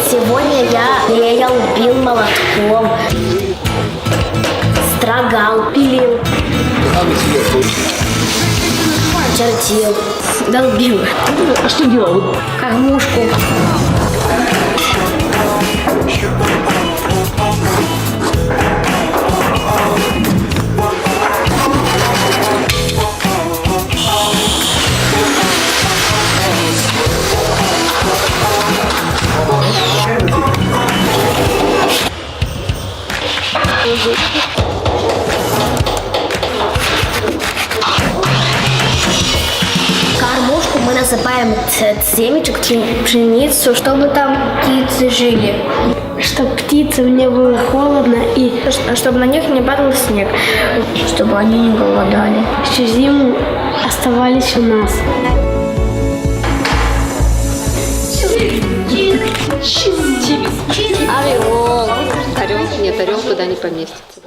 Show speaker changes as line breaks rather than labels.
Сегодня я бил молотком, строгал, пилил, чертил, долбил.
А что делал?
Кормушку. Кормушку мы насыпаем семечек, пшеницу, чтобы там птицы жили.
Чтобы птицам не было холодно и
Чтобы на них не падал снег. Чтобы они не голодали.
всю зиму оставались у нас.
Орел. Орел. Нет, орел туда не поместится.